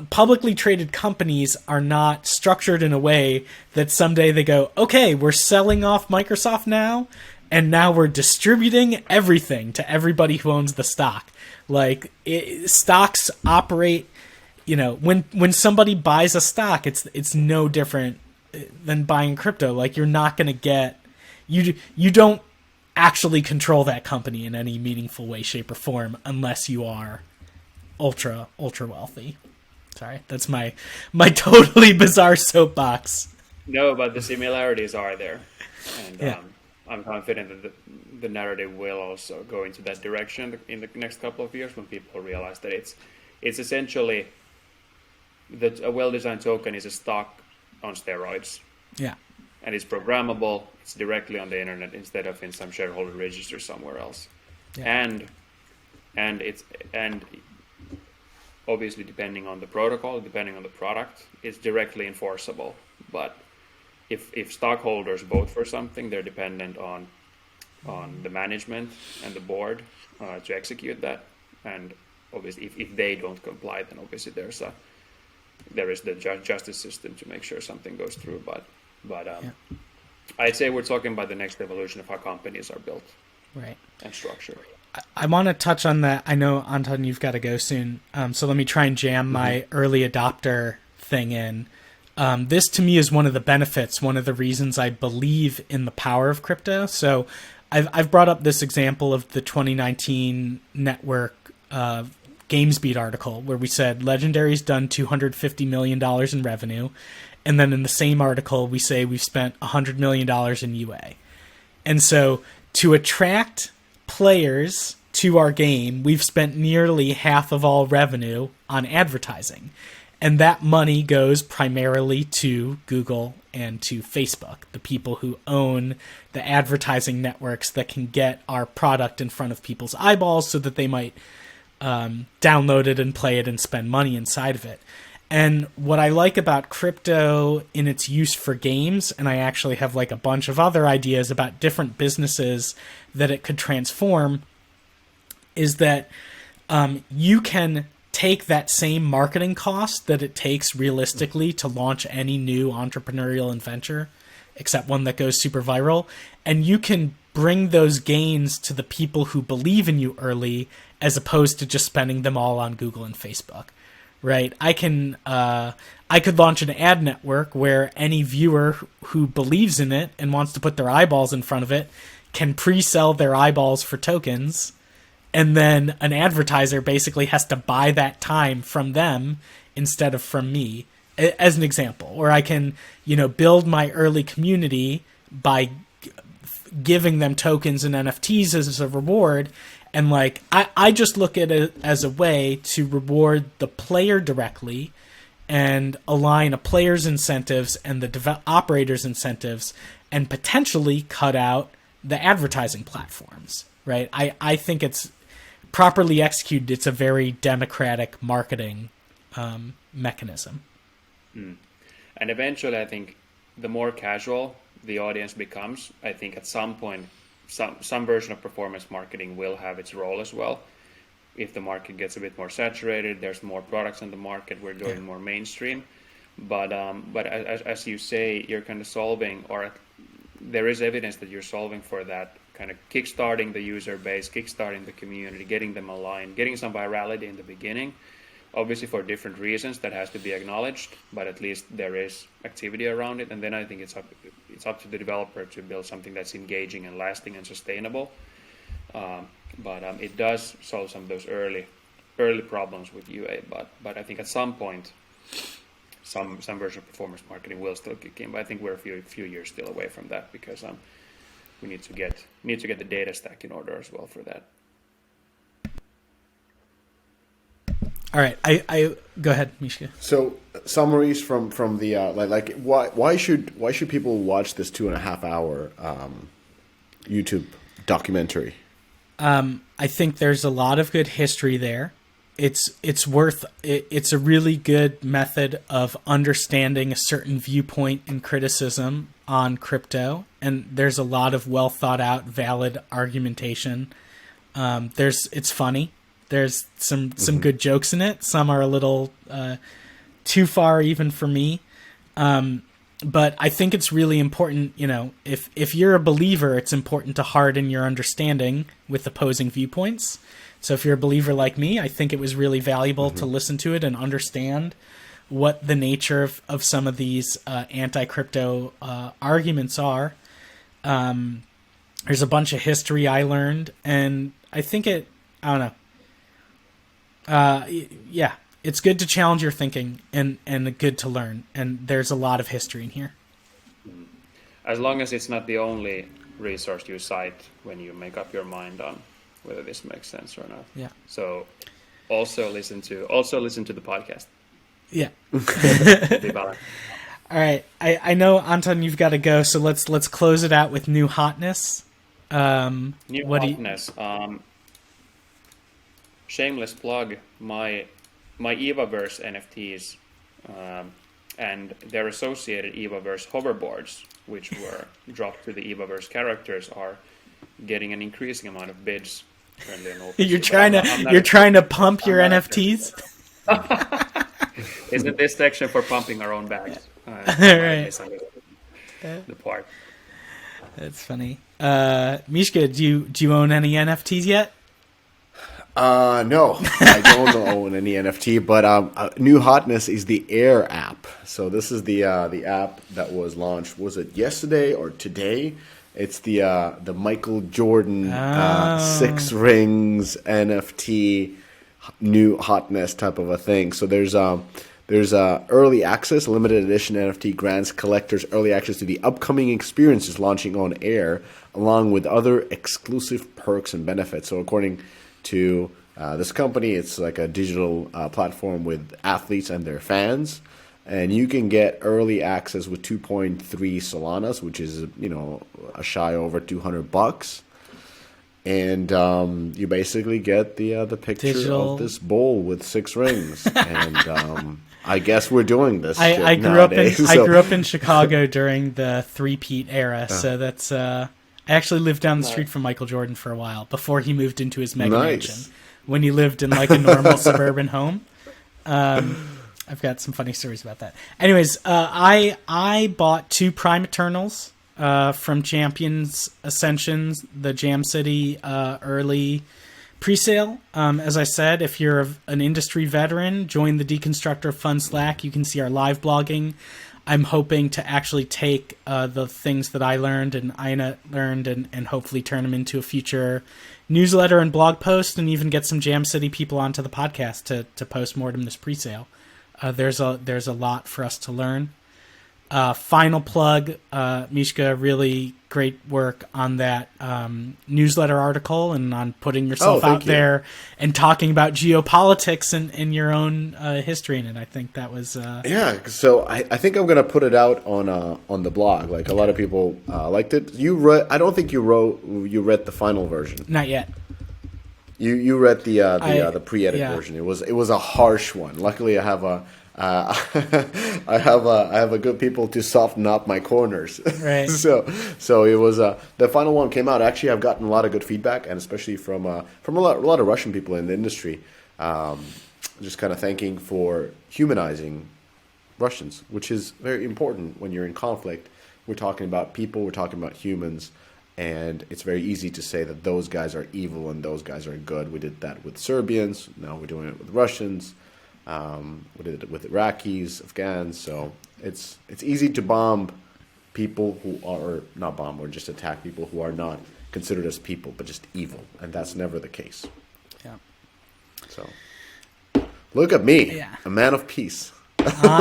publicly traded companies are not structured in a way that someday they go, okay, we're selling off Microsoft now, and now we're distributing everything to everybody who owns the stock. Like stocks operate, you know, when somebody buys a stock, it's no different than buying crypto. Like you're not going to get, you don't actually control that company in any meaningful way, shape, or form unless you are ultra wealthy. Sorry, that's my totally bizarre soapbox. No, but the similarities are there, and I'm confident that the narrative will also go into that direction in the next couple of years when people realize that it's essentially that a well-designed token is a stock on steroids. Yeah. And it's programmable. It's directly on the internet instead of in some shareholder register somewhere else. Yeah. And obviously depending on the protocol, depending on the product, it's directly enforceable. But if stockholders vote for something, they're dependent on the management and the board to execute that. And obviously, if they don't comply, then obviously there is the justice system to make sure something goes through. But I'd say we're talking about the next evolution of how companies are built, right, and structured. I want to touch on that. I know, Anton, you've got to go soon, so let me try and jam my early adopter thing in. This to me is one of the benefits, one of the reasons I believe in the power of crypto. So I've brought up this example of the 2019 network GamesBeat article where we said Legendary's done $250 million in revenue. And then in the same article, we say we've spent $100 million in UA. And so to attract players to our game, we've spent nearly half of all revenue on advertising. And that money goes primarily to Google and to Facebook, the people who own the advertising networks that can get our product in front of people's eyeballs so that they might download it and play it and spend money inside of it. And what I like about crypto in its use for games, and I actually have like a bunch of other ideas about different businesses that it could transform, is that you can take that same marketing cost that it takes realistically to launch any new entrepreneurial venture, except one that goes super viral, and you can bring those gains to the people who believe in you early, as opposed to just spending them all on Google and Facebook, right? I could launch an ad network where any viewer who believes in it and wants to put their eyeballs in front of it can pre-sell their eyeballs for tokens, and then an advertiser basically has to buy that time from them instead of from me, as an example. Or I can, build my early community by giving them tokens and NFTs as a reward. And I just look at it as a way to reward the player directly and align a player's incentives and the operator's incentives, and potentially cut out the advertising platforms, right? I think it's properly executed. It's a very democratic marketing mechanism. And eventually, I think the more casual the audience becomes, I think at some point, some version of performance marketing will have its role as well. If the market gets a bit more saturated, there's more products on the market, we're going more mainstream. But as you say, you're kind of solving, or there is evidence that you're solving for that, kind of kickstarting the user base, kickstarting the community, getting them aligned, getting some virality in the beginning. Obviously, for different reasons, that has to be acknowledged, but at least there is activity around it. And then I think it's up to the developer to build something that's engaging and lasting and sustainable. But it does solve some of those early problems with UA. But I think at some point, some version of performance marketing will still kick in. But I think we're a few years still away from that, because we need to get the data stack in order as well for that. All right, I go ahead, Mishka. So summaries from the why should people watch this 2.5 hour YouTube documentary? I think there's a lot of good history there. It's a really good method of understanding a certain viewpoint and criticism on crypto, and there's a lot of well thought out, valid argumentation. It's funny. There's some good jokes in it. Some are a little too far even for me. But I think it's really important, if you're a believer, it's important to harden your understanding with opposing viewpoints. So if you're a believer like me, I think it was really valuable to listen to it and understand what the nature of some of these anti-crypto arguments are. There's a bunch of history I learned, and I think I don't know. It's good to challenge your thinking and good to learn. And there's a lot of history in here. As long as it's not the only resource you cite when you make up your mind on whether this makes sense or not. Yeah. So also listen to the podcast. Yeah. All right. I know, Anton, you've got to go, so let's close it out with new hotness. Hotness. Shameless plug, my Evaverse NFTs and their associated Evaverse hoverboards, which were dropped to the Evaverse characters, are getting an increasing amount of bids currently on OpenSea. You're trying to pump your NFTs? Isn't this section for pumping our own bags? Right. The part. That's funny. Mishka, do you own any NFTs yet? No, I don't own any NFT, but new hotness is the Air app. So this is the app that was launched. Was it yesterday or today? It's the Michael Jordan 6 rings NFT new hotness type of a thing. So there's early access, limited edition NFT grants collectors early access to the upcoming experiences launching on Air, along with other exclusive perks and benefits. So according to This company, it's like a digital platform with athletes and their fans, and you can get early access with 2.3 Solanas, which is a shy over $200, and you basically get the picture Digital. of this bowl with 6 rings, and I guess we're doing this. I shit grew up in nowadays, I so- grew up in Chicago during the three-peat era, so that's I actually lived down the street from Michael Jordan for a while before he moved into his mega Nice. mansion. When he lived in like a normal suburban home. I've got some funny stories about that. Anyways, I bought 2 Prime Eternals from Champions Ascensions, the Jam City early presale. As I said, if you're an industry veteran, join the Deconstructor Fun Slack. You can see our live blogging. I'm hoping to actually take the things that I learned and Ina learned and hopefully turn them into a future newsletter and blog post, and even get some Jam City people onto the podcast to post-mortem this presale. There's a lot for us to learn. Final plug, Mishka, really great work on that newsletter article and on putting yourself out there and talking about geopolitics and your own history in it. I think that was Yeah, so I think I'm gonna put it out on the blog. Like, a lot of people liked it. I don't think you read the final version. not yet. You read the pre-edit yeah. version. It was a harsh one. Luckily, I have I have a good people to soften up my corners. Right. So it was the final one came out. Actually, I've gotten a lot of good feedback, and especially from a lot of Russian people in the industry, just kind of thanking for humanizing Russians, which is very important when you're in conflict. We're talking about people. We're talking about humans. And it's very easy to say that those guys are evil and those guys are good. We did that with Serbians. Now we're doing it with Russians. We did it with Iraqis, Afghans. So it's easy to bomb people who are not bomb, or just attack people who are not considered as people, but just evil. And that's never the case. Yeah. So look at me, a man of peace.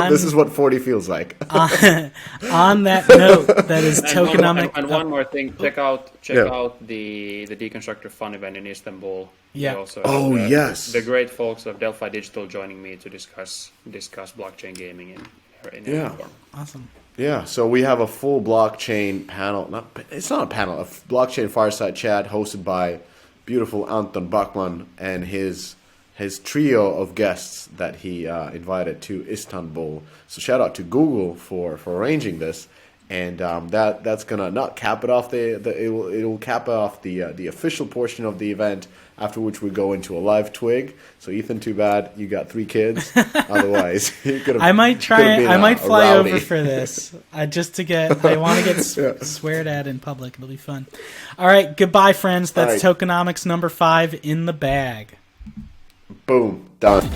This is what 40 feels like. On that note, that is Tokenomics. And one more thing, check out the Deconstructor Fun event in Istanbul. Yeah. Also yes. The great folks of Delphi Digital joining me to discuss blockchain gaming in any form. Awesome. Yeah, so we have a full blockchain panel. It's not a panel, a blockchain fireside chat hosted by beautiful Anton Bachmann and his trio of guests that he invited to Istanbul. So shout out to Google for arranging this, and that's gonna not cap it off it will cap off the official portion of the event. After which we go into a live twig. So Ethan, too bad you got 3 kids. Otherwise, you could have. I might try. I might fly rowdy. over for this just to get. I want to get sweared at in public. It'll be fun. All right, goodbye, friends. That's All right. Tokenomics number 5 in the bag. Boom, done.